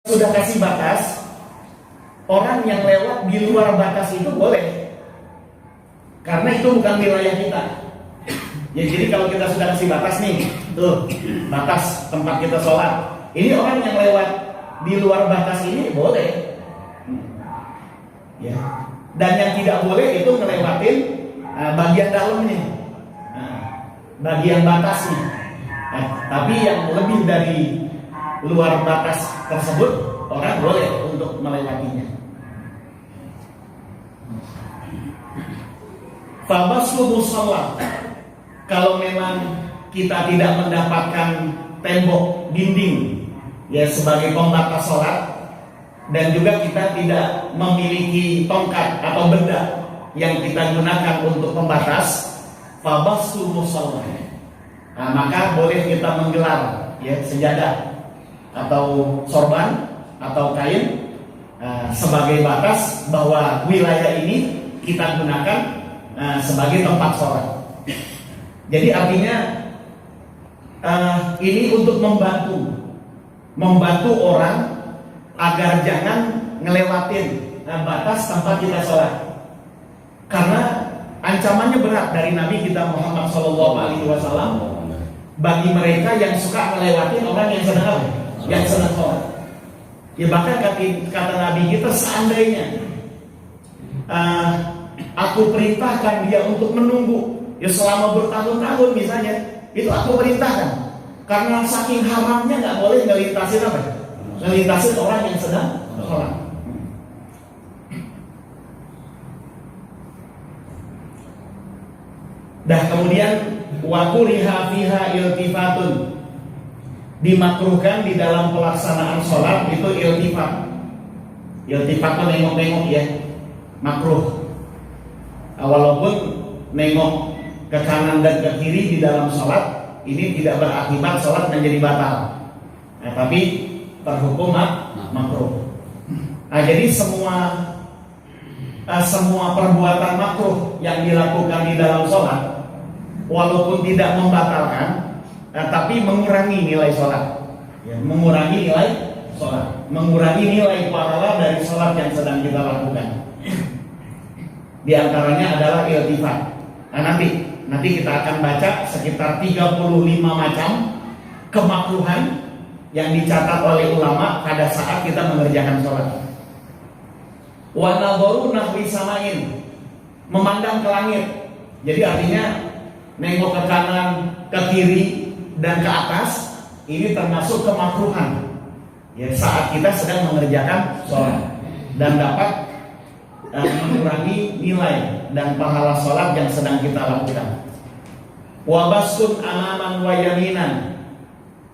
sudah kasih batas, orang yang lewat di luar batas itu boleh, karena itu bukan wilayah kita. Ya, jadi kalau kita sudah kasih batas nih, tuh batas tempat kita sholat, ini orang yang lewat di luar batas ini boleh. Ya. Dan yang tidak boleh itu ngelewatin bagian dalamnya, bagian batasnya. Tapi yang lebih dari luar batas tersebut, orang boleh untuk melewatinya. Fabaslu musalla, kalau memang kita tidak mendapatkan tembok dinding ya sebagai pembatas sholat, dan juga kita tidak memiliki tongkat atau benda yang kita gunakan untuk pembatas, fabaslu musalla, maka boleh kita menggelar ya sejadah atau sorban atau kain sebagai batas bahwa wilayah ini kita gunakan sebagai tempat sholat. Jadi artinya ini untuk membantu orang agar jangan ngelewatin batas tempat kita sholat, karena ancamannya berat dari Nabi kita Muhammad SAW bagi mereka yang suka ngelewatin orang yang sedang sholat. Ya bahkan kata Nabi kita, seandainya aku perintahkan dia untuk menunggu ya selama bertahun-tahun misalnya, itu aku perintahkan, karena saking haramnya nggak boleh ngelintasin orang yang sedang sholat. Dah kemudian wa kuriha fiha iltifatun, dimakruhkan di dalam pelaksanaan sholat itu iltifat. Iltifat itu nengok-nengok ya, makruh. Walaupun nengok ke kanan dan ke kiri di dalam sholat ini tidak berakibat sholat menjadi batal, tapi terhukum makruh. Jadi semua perbuatan makruh yang dilakukan di dalam sholat, walaupun tidak membatalkan, tapi mengurangi nilai sholat, mengurangi nilai pahala dari sholat yang sedang kita lakukan. Di antaranya adalah iltifat. Nanti kita akan baca sekitar 35 macam kemakruhan yang dicatat oleh ulama pada saat kita mengerjakan sholat. Wa nadharu nahwi samain, memandang ke langit. Jadi artinya nengok ke kanan, ke kiri, dan ke atas, ini termasuk kemakruhan ya saat kita sedang mengerjakan sholat, dan dapat mengurangi nilai dan pahala sholat yang sedang kita lakukan. Wa baskun amaman wa yaminan,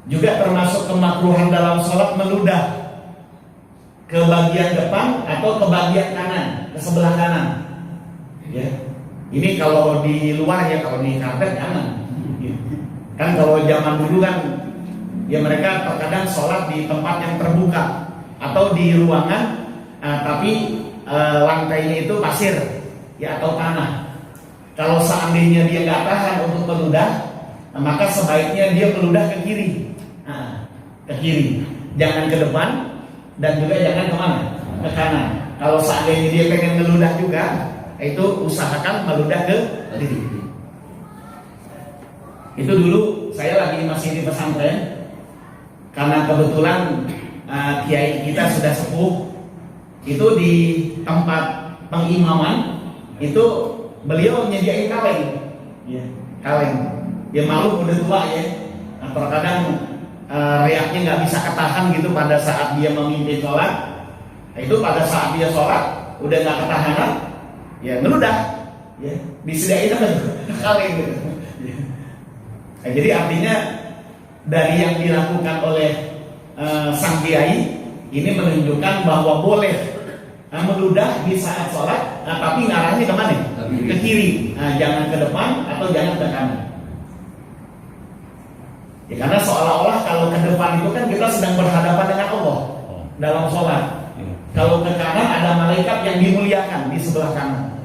juga termasuk kemakruhan dalam sholat meludah ke bagian depan atau ke bagian kanan, ke sebelah kanan. Ya, ini kalau di luar ya, kalau di karpet jangan. Kan kalau zaman dulu kan ya mereka terkadang sholat di tempat yang terbuka atau di ruangan, tapi lantainya itu pasir ya atau tanah. Kalau seandainya dia nggak tahan untuk meludah, maka sebaiknya dia meludah ke kiri, ke kiri, jangan ke depan, dan juga jangan kemana, ke kanan. Kalau seandainya dia pengen meludah juga, itu usahakan meludah ke kiri. Itu dulu saya lagi masih di pesantren, karena kebetulan kiai kita sudah sepuh. Itu di tempat pengimaman itu beliau nyediain kaleng, kaleng. Dia malu udah tua ya, terkadang reaknya nggak bisa ketahan gitu pada saat dia memimpin sholat. Itu pada saat dia sholat udah nggak ketahanan, ya ngeludah, ya disediain apa kaleng gitu. Jadi artinya dari yang dilakukan oleh sang kiai ini menunjukkan bahwa boleh meludah di saat sholat, tapi ngarahnya kemana? Ke kiri, jangan ke depan atau jangan ke kanan. Ya, karena seolah-olah kalau ke depan itu kan kita sedang berhadapan dengan Allah dalam sholat. Kalau ke kanan ada malaikat yang dimuliakan di sebelah kanan.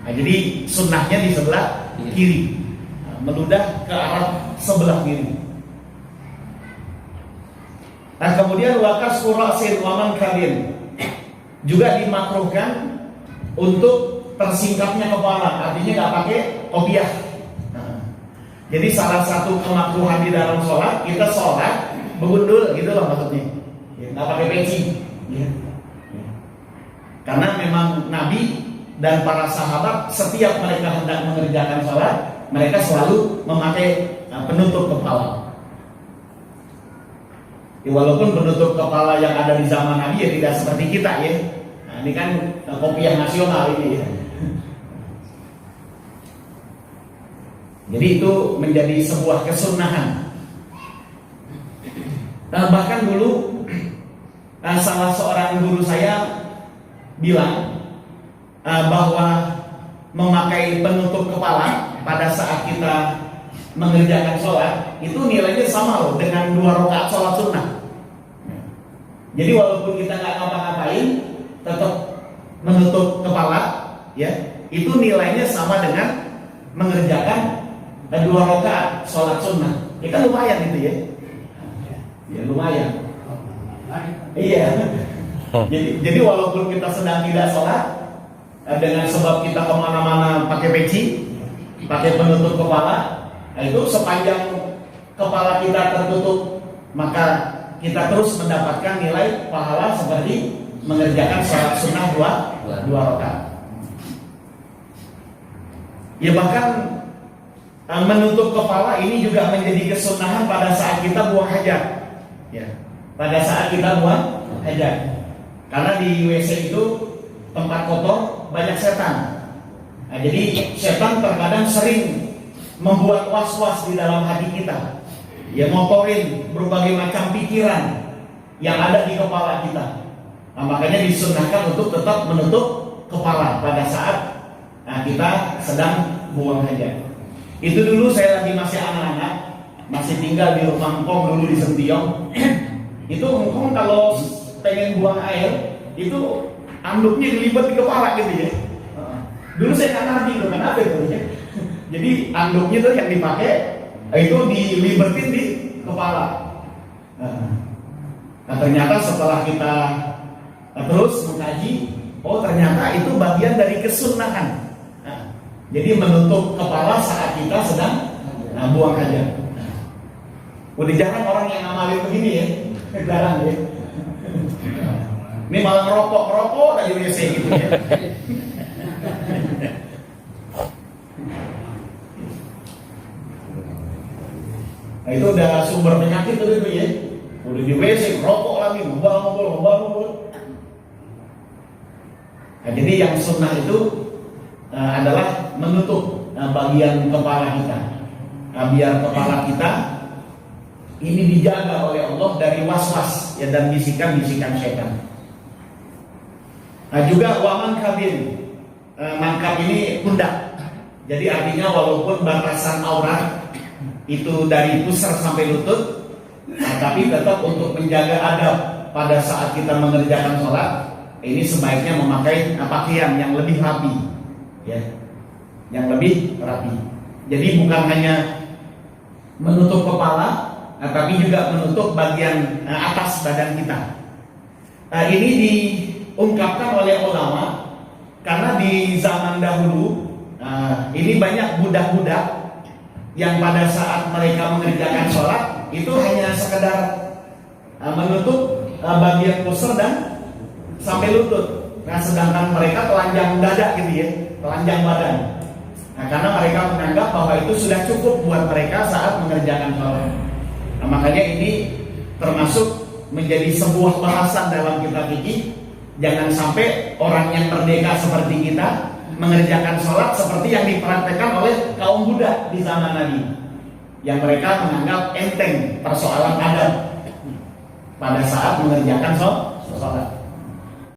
Jadi sunnahnya di sebelah kiri, meludah ke arah sebelah kiri. Nah, kemudian wakas kurasin waman kabin juga dimakruhkan untuk tersingkapnya kepala, artinya nggak pakai kopiah. Nah, jadi salah satu kemakruhan di dalam sholat, kita sholat begundul gitu loh maksudnya, nggak pakai peci. Ya. Karena memang Nabi dan para sahabat setiap mereka hendak mengerjakan sholat, mereka selalu memakai penutup kepala. Ya, walaupun penutup kepala yang ada di zaman Nabi ya tidak seperti kita ya. Nah, ini kan kopiah nasional ini ya. Jadi itu menjadi sebuah kesunahan. Bahkan dulu salah seorang guru saya bilang bahwa memakai penutup kepala pada saat kita mengerjakan sholat itu nilainya sama loh dengan 2 rakaat sholat sunnah. Jadi walaupun kita nggak ngapa-ngapain, tetap menutup kepala, ya itu nilainya sama dengan mengerjakan 2 rakaat sholat sunnah. Ya kan lumayan itu ya. Ya lumayan. Iya. Jadi walaupun kita sedang tidak sholat, dengan sebab kita kemana-mana pakai peci, pakai penutup kepala, itu sepanjang kepala kita tertutup, maka kita terus mendapatkan nilai pahala seperti mengerjakan sholat sunnah 2 rakaat. Ya bahkan menutup kepala ini juga menjadi kesunahan pada saat kita buang hajat. Ya, pada saat kita buang hajat. Karena di WC itu tempat kotor, banyak setan. Nah, jadi setan terkadang sering membuat was-was di dalam hati kita. Ya ngotorin berbagai macam pikiran yang ada di kepala kita. Nah, makanya disunahkan untuk tetap menutup kepala pada saat kita sedang buang hajat. Itu dulu saya lagi masih anak-anak, masih tinggal di rumah engkong dulu di Sentiong. Itu engkong kalau pengen buang air, itu anduknya dilipat di kepala gitu ya. Dulu saya nggak ngerti itu kenapa itu ya. Jadi anduknya tuh yang dipakai itu dilibatin di kepala. Nah, ternyata setelah kita terus mengkaji, oh ternyata itu bagian dari kesunahan. Jadi menutup kepala saat kita sedang buang hajat. Udah jarang orang yang ngamalin begini ya, jarang ya. Ini malah ngerokok aja WC gitu ya. Nah, itu udah sumber penyakit tuh itu ya. Udah di WC rokok lagi, ngobrol. Nah, jadi yang sunnah itu adalah menutup bagian kepala kita, biar kepala kita ini dijaga oleh Allah dari was-was ya, dan bisikan-bisikan setan. Nah, juga waman kabin, mangkap ini pundak. Jadi artinya walaupun batasan aurat itu dari pusar sampai lutut, tapi tetap untuk menjaga adab pada saat kita mengerjakan sholat, ini sebaiknya memakai pakaian yang lebih rapi, ya, yang lebih rapi. Jadi bukan hanya menutup kepala, tapi juga menutup bagian atas badan kita. Ini diungkapkan oleh ulama karena di zaman dahulu ini banyak budak-budak yang pada saat mereka mengerjakan sholat itu hanya sekedar menutup bagian pusar dan sampai lutut. Nah, sedangkan mereka telanjang dada gitu ya, telanjang badan. Nah, karena mereka menganggap bahwa itu sudah cukup buat mereka saat mengerjakan sholat. Nah, makanya ini termasuk menjadi sebuah bahasan dalam kitab fikih. Jangan sampai orang yang merdeka seperti kita mengerjakan sholat seperti yang dipraktekkan oleh kaum budak di zaman Nabi, yang mereka menganggap enteng persoalan adab pada saat mengerjakan sholat.